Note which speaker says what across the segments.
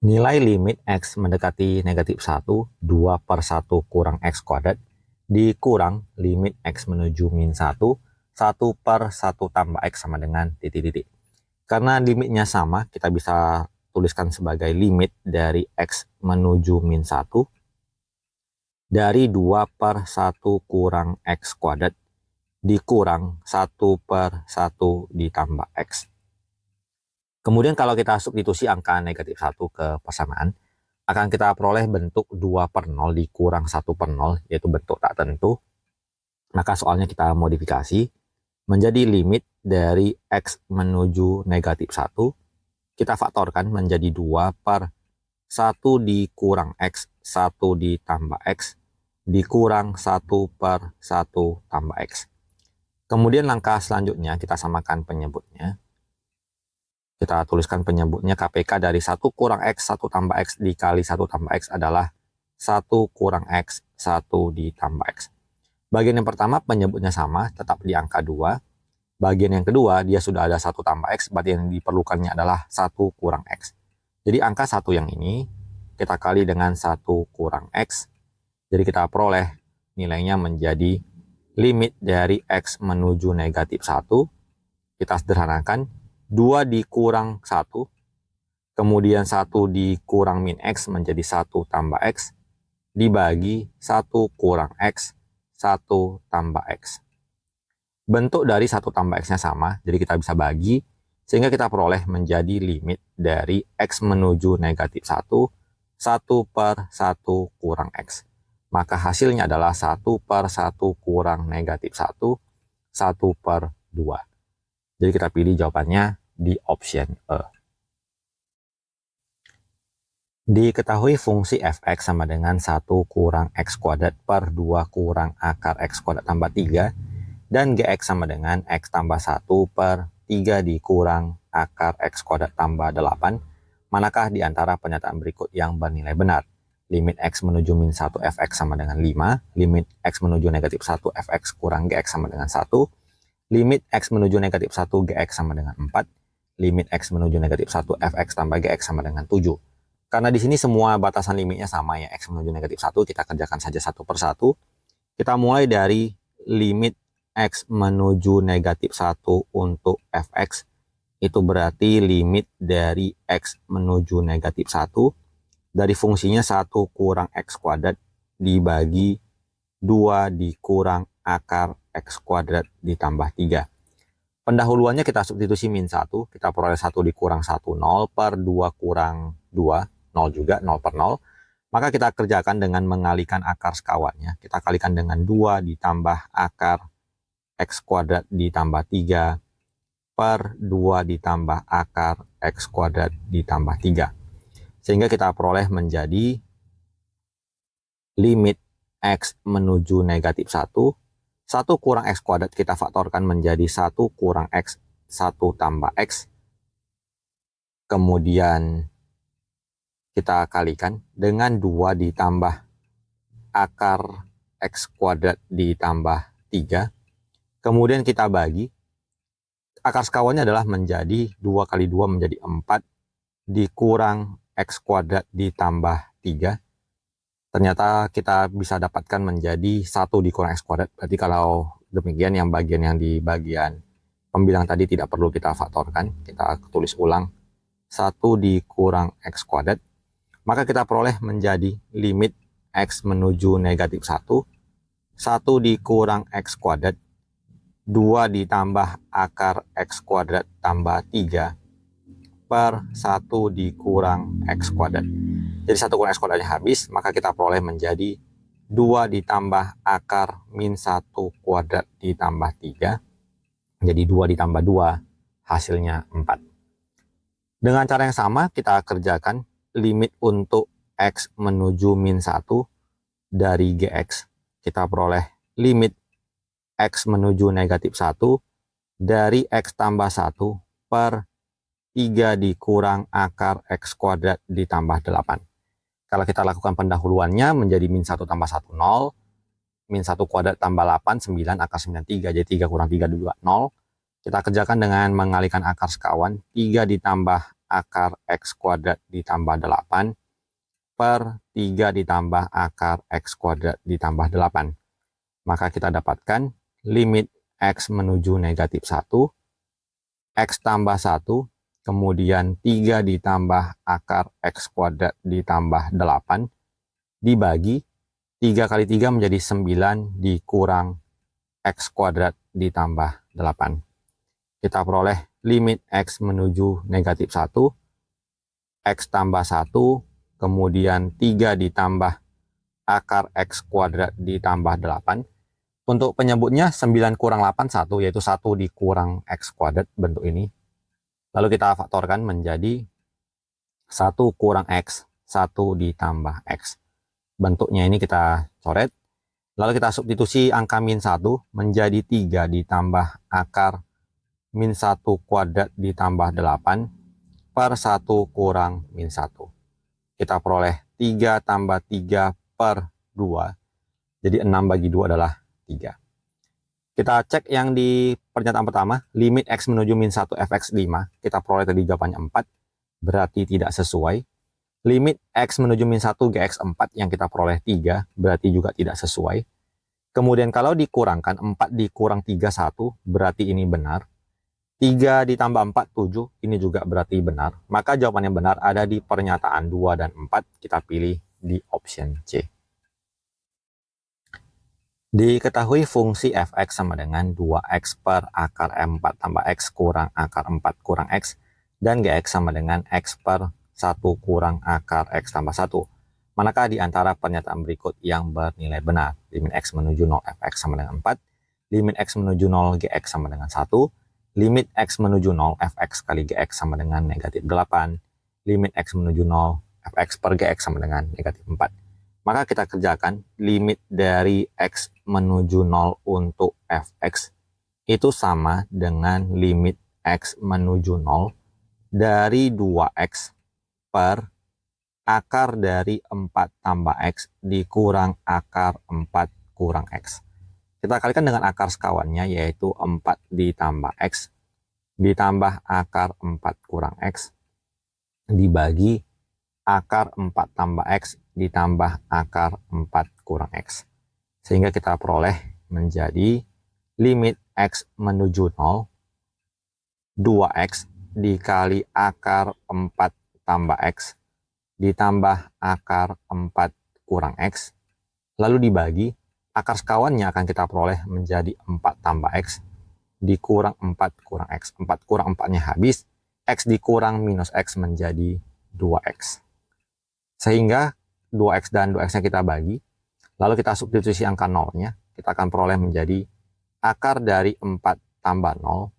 Speaker 1: Nilai limit X mendekati negatif 1, 2/1 kurang X kuadrat, dikurang limit X menuju min 1, 1/1 tambah X sama dengan titik-titik. Karena limitnya sama, kita bisa tuliskan sebagai limit dari X menuju min 1, dari 2/1 kurang X kuadrat, dikurang 1/1 ditambah X. Kemudian kalau kita substitusi angka negatif 1 ke persamaan, akan kita peroleh bentuk 2/0 dikurang 1/0, yaitu bentuk tak tentu. Maka soalnya kita modifikasi menjadi limit dari X menuju negatif 1. Kita faktorkan menjadi 2/1 dikurang X, 1 ditambah X, dikurang 1/1 tambah X. Kemudian langkah selanjutnya kita samakan penyebutnya. Kita tuliskan penyebutnya KPK dari 1 kurang X, 1 tambah X dikali 1 tambah X adalah 1 kurang X, 1 ditambah X. Bagian yang pertama penyebutnya sama, tetap di angka 2. Bagian yang kedua, dia sudah ada 1 tambah X, berarti yang diperlukannya adalah 1 kurang X. Jadi angka 1 yang ini, kita kali dengan 1 kurang X. Jadi kita peroleh nilainya menjadi limit dari X menuju negatif 1. Kita sederhanakan, 2 dikurang 1, kemudian 1 dikurang min X menjadi 1 tambah X, dibagi 1 kurang X, 1 tambah X. Bentuk dari 1 tambah X-nya sama, jadi kita bisa bagi, sehingga kita peroleh menjadi limit dari X menuju negatif 1, 1/1 kurang X. Maka hasilnya adalah 1/1 kurang negatif 1, 1/2. Jadi kita pilih jawabannya di option E. Diketahui fungsi fx sama dengan 1 kurang x kuadrat per 2 kurang akar x kuadrat tambah 3 dan gx sama dengan x tambah 1 per 3 dikurang akar x kuadrat tambah 8. Manakah di antara pernyataan berikut yang bernilai benar? Limit x menuju min 1 fx sama dengan 5, limit x menuju negatif 1 fx kurang gx sama dengan 1, limit x menuju negatif 1 gx sama dengan 4, limit x menuju negatif 1 fx tambah gx sama dengan 7. Karena di sini semua batasan limitnya sama ya, x menuju negatif 1, kita kerjakan saja satu per satu. Kita mulai dari limit x menuju negatif 1 untuk fx, itu berarti limit dari x menuju negatif 1, dari fungsinya 1 kurang x kuadrat dibagi 2 dikurang akar x kuadrat ditambah 3. Pendahuluannya kita substitusi min 1, kita peroleh 1 dikurang 1, 0 per 2 kurang 2, 0 juga, 0 per 0. Maka kita kerjakan dengan mengalihkan akar sekawannya. Kita kalikan dengan 2 ditambah akar x kuadrat ditambah 3 per 2 ditambah akar x kuadrat ditambah 3. Sehingga kita peroleh menjadi limit x menuju negatif 1, 1 kurang x kuadrat kita faktorkan menjadi 1 kurang x, 1 tambah x. Kemudian kita kalikan dengan 2 ditambah akar x kuadrat ditambah 3. Kemudian kita bagi. Akar sekawannya adalah menjadi 2 kali 2 menjadi 4 dikurang x kuadrat ditambah 3. Ternyata kita bisa dapatkan menjadi 1 dikurang x kuadrat. Berarti kalau demikian yang di bagian pembilang tadi tidak perlu kita faktorkan. Kita tulis ulang 1 dikurang x kuadrat. Maka kita peroleh menjadi limit x menuju negatif 1, 1 dikurang x kuadrat, 2 ditambah akar x kuadrat tambah 3 per 1 dikurang x kuadrat. Jadi 1 kurang x kuadratnya habis, maka kita peroleh menjadi 2 ditambah akar min 1 kuadrat ditambah 3. Jadi 2 ditambah 2 hasilnya 4. Dengan cara yang sama kita kerjakan limit untuk x menuju min 1 dari gx. Kita peroleh limit x menuju negatif 1 dari x tambah 1 per 3 dikurang akar x kuadrat ditambah 8. Kalau kita lakukan pendahuluannya menjadi min 1 tambah 1, 0. Min 1 kuadrat tambah 8, 9, akar 9, 3. Jadi 3 kurang 3, 2, 0. Kita kerjakan dengan mengalihkan akar sekawan. 3 ditambah akar X kuadrat ditambah 8 per 3 ditambah akar X kuadrat ditambah 8. Maka kita dapatkan limit X menuju negatif 1, X tambah 1, kemudian 3 ditambah akar X kuadrat ditambah 8, dibagi 3 kali 3 menjadi 9 dikurang X kuadrat ditambah 8. Kita peroleh limit X menuju negatif 1, X tambah 1, kemudian 3 ditambah akar X kuadrat ditambah 8. Untuk penyebutnya 9 kurang 8, 1, yaitu 1 dikurang X kuadrat bentuk ini. Lalu kita faktorkan menjadi 1 kurang X, 1 ditambah X. Bentuknya ini kita coret. Lalu kita substitusi angka min 1 menjadi 3 ditambah akar min 1 kuadrat ditambah 8 per 1 kurang min 1. Kita peroleh 3 tambah 3 per 2. Jadi 6 bagi 2 adalah 3. Kita cek yang di pernyataan pertama, limit X menuju min 1 fx 5. Kita peroleh tadi jawabannya 4, berarti tidak sesuai. Limit X menuju min 1 gx 4 yang kita peroleh 3, berarti juga tidak sesuai. Kemudian kalau dikurangkan 4 dikurang 3, 1, berarti ini benar. 3 ditambah 4, 7, ini juga berarti benar. Maka jawaban yang benar ada di pernyataan 2 dan 4, kita pilih di option C. Diketahui fungsi fx sama dengan 2x per akar 4 tambah x kurang akar 4 kurang x, dan gx sama dengan x per 1 kurang akar X tambah 1. Manakah di antara pernyataan berikut yang bernilai benar? Limit X menuju 0 fx sama dengan 4, limit X menuju 0 gx sama dengan 1, limit X menuju 0 fx kali gx sama dengan negatif 8, limit X menuju 0 fx per gx sama dengan negatif 4. Maka kita kerjakan limit dari X menuju 0 untuk fx itu sama dengan limit X menuju 0 dari 2x per akar dari 4 tambah X dikurang akar 4 kurang X. Kita kalikan dengan akar sekawannya, yaitu 4 ditambah X ditambah akar 4 kurang X dibagi akar 4 tambah X ditambah akar 4 kurang X. Sehingga kita peroleh menjadi limit X menuju 0, 2X dikali akar 4 tambah X ditambah akar 4 kurang X, lalu dibagi akar sekawannya akan kita peroleh menjadi 4 tambah X dikurang 4 kurang X. 4 kurang 4-nya habis, X dikurang minus X menjadi 2X. Sehingga 2X dan 2X-nya kita bagi, lalu kita substitusi angka 0-nya, kita akan peroleh menjadi akar dari 4 tambah 0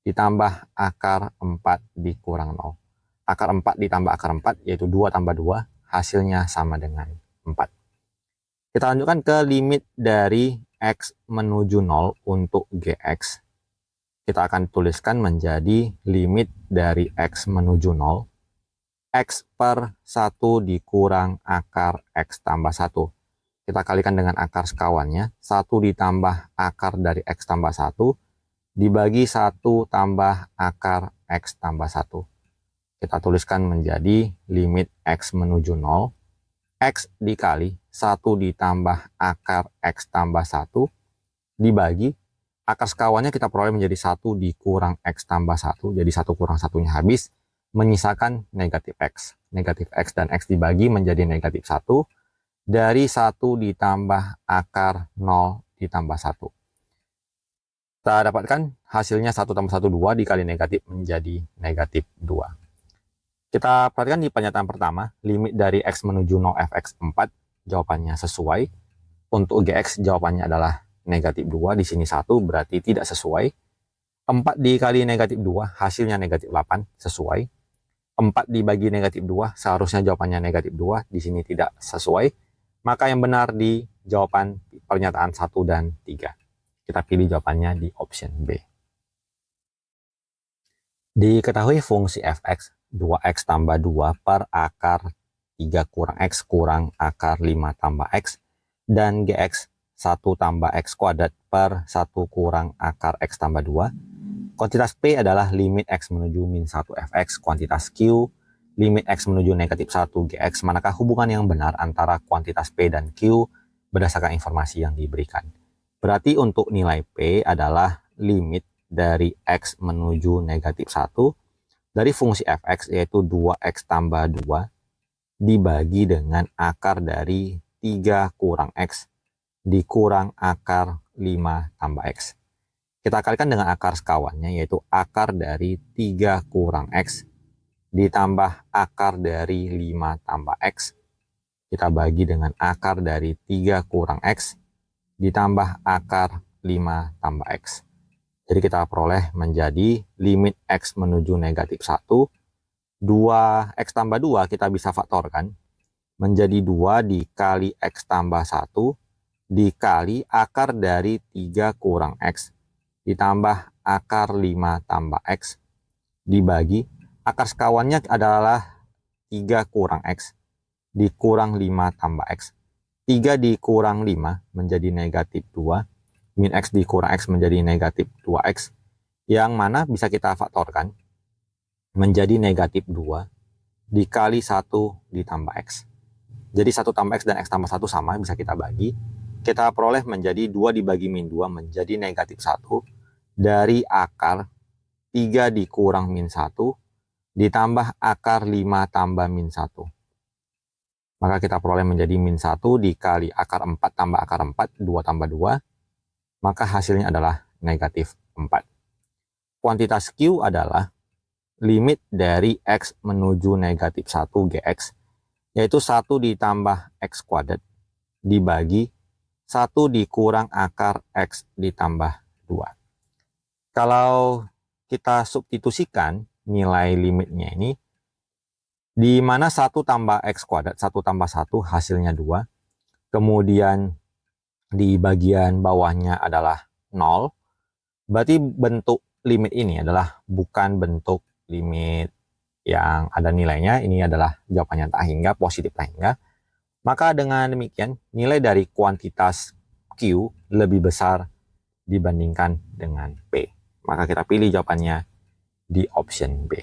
Speaker 1: ditambah akar 4 dikurang 0. Akar 4 ditambah akar 4, yaitu 2 tambah 2, hasilnya sama dengan 4. Kita lanjutkan ke limit dari X menuju 0 untuk gx. Kita akan tuliskan menjadi limit dari X menuju 0, X per 1 dikurang akar X tambah 1. Kita kalikan dengan akar sekawannya, 1 ditambah akar dari X tambah 1, dibagi 1 tambah akar X tambah 1. Kita tuliskan menjadi limit X menuju 0, X dikali 1 ditambah akar X tambah 1, dibagi akar sekawannya kita peroleh menjadi 1 dikurang X tambah 1, jadi 1 kurang 1-nya habis, menyisakan negatif X. Negatif X dan X dibagi menjadi negatif 1, dari 1 ditambah akar 0 ditambah 1. Kita dapatkan hasilnya 1 tambah 1, 2, dikali negatif menjadi negatif 2. Kita perhatikan di pernyataan pertama, limit dari X menuju 0 fx 4, jawabannya sesuai. Untuk gx jawabannya adalah negatif 2, di sini 1, berarti tidak sesuai. 4 dikali negatif 2, hasilnya negatif 8, sesuai. 4 dibagi negatif 2, seharusnya jawabannya negatif 2, di sini tidak sesuai. Maka yang benar di jawaban pernyataan 1 dan 3. Kita pilih jawabannya di option B. Diketahui fungsi fx 2x tambah 2 per akar 3 kurang x kurang akar 5 tambah x, dan gx 1 tambah x kuadrat per 1 kurang akar x tambah 2. Kuantitas P adalah limit X menuju min 1 Fx. Kuantitas Q, limit X menuju negatif 1 Gx. Manakah hubungan yang benar antara kuantitas P dan Q berdasarkan informasi yang diberikan? Berarti untuk nilai P adalah limit dari X menuju negatif 1 dari fungsi Fx, yaitu 2X tambah 2 dibagi dengan akar dari 3 kurang X dikurang akar 5 tambah X. Kita kalikan dengan akar sekawannya, yaitu akar dari 3 kurang X ditambah akar dari 5 tambah X. Kita bagi dengan akar dari 3 kurang X ditambah akar 5 tambah X. Jadi kita peroleh menjadi limit X menuju negatif 1. 2X tambah 2 kita bisa faktorkan menjadi 2 dikali X tambah 1 dikali akar dari 3 kurang X ditambah akar 5 tambah X dibagi akar sekawannya adalah 3 kurang X dikurang 5 tambah X. 3 dikurang 5 menjadi negatif 2. Min X dikurang X menjadi negatif 2X. Yang mana bisa kita faktorkan menjadi negatif 2 dikali 1 ditambah X. Jadi 1 tambah X dan X tambah 1 sama, bisa kita bagi. Kita peroleh menjadi 2 dibagi min 2 menjadi negatif 1 dari akar 3 dikurang min 1 ditambah akar 5 tambah min 1. Maka kita peroleh menjadi min 1 dikali akar 4 tambah akar 4, 2 tambah 2. Maka hasilnya adalah negatif 4. Kuantitas Q adalah limit dari X menuju negatif 1 Gx, yaitu 1 ditambah X kuadrat dibagi 1 dikurang akar X ditambah 2. Kalau kita substitusikan nilai limitnya ini, di mana 1 tambah X kuadrat, 1 tambah 1 hasilnya 2. Kemudian di bagian bawahnya adalah 0. Berarti bentuk limit ini adalah bukan bentuk limit yang ada nilainya. Ini adalah jawabannya tak hingga, positif tak hingga. Maka dengan demikian, nilai dari kuantitas Q lebih besar dibandingkan dengan P. Maka kita pilih jawabannya di option B.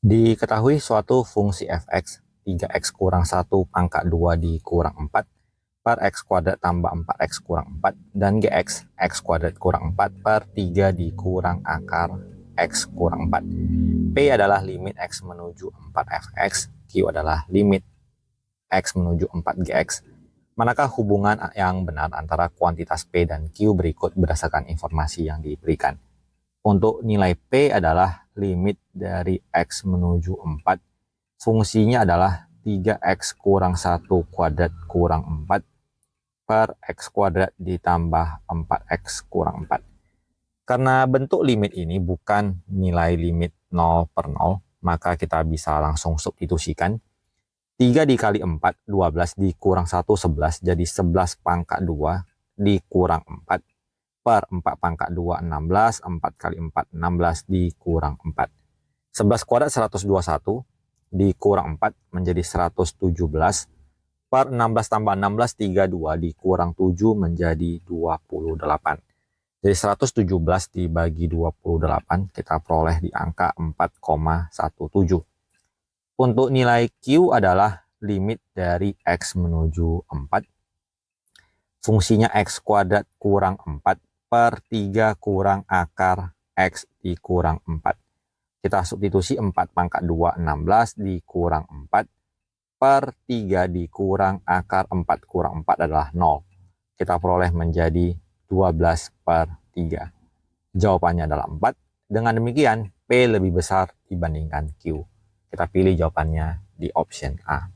Speaker 1: Diketahui suatu fungsi fx 3x kurang 1 pangkat 2 dikurang 4 per x kuadrat tambah 4x kurang 4 dan gx x kuadrat kurang 4 per 3 dikurang akar x kurang 4. P adalah limit x menuju 4fx, Q adalah limit x menuju 4gx. Manakah hubungan yang benar antara kuantitas P dan Q berikut berdasarkan informasi yang diberikan? Untuk nilai P adalah limit dari x menuju 4. Fungsinya adalah 3x kurang 1 kuadrat kurang 4 per x kuadrat ditambah 4x kurang 4. Karena bentuk limit ini bukan nilai limit 0 per 0, maka kita bisa langsung substitusikan. 3 dikali 4, 12 dikurang 1, 11, jadi 11 pangkat 2 dikurang 4 per 4 pangkat 2, 16, 4 kali 4, 16 dikurang 4. 11 kuadrat 121 dikurang 4 menjadi 117 per 16 tambah 16, 32 dikurang 7 menjadi 28. Jadi 117 dibagi 28 kita peroleh di angka 4,17. Untuk nilai Q adalah limit dari X menuju 4. Fungsinya X kuadrat kurang 4 per 3 kurang akar X dikurang 4. Kita substitusi 4 pangkat 2, 16 dikurang 4 per 3 dikurang akar 4 kurang 4 adalah 0. Kita peroleh menjadi 12 per 3. Jawabannya adalah 4. Dengan demikian, P lebih besar dibandingkan Q. Kita pilih jawabannya di option A.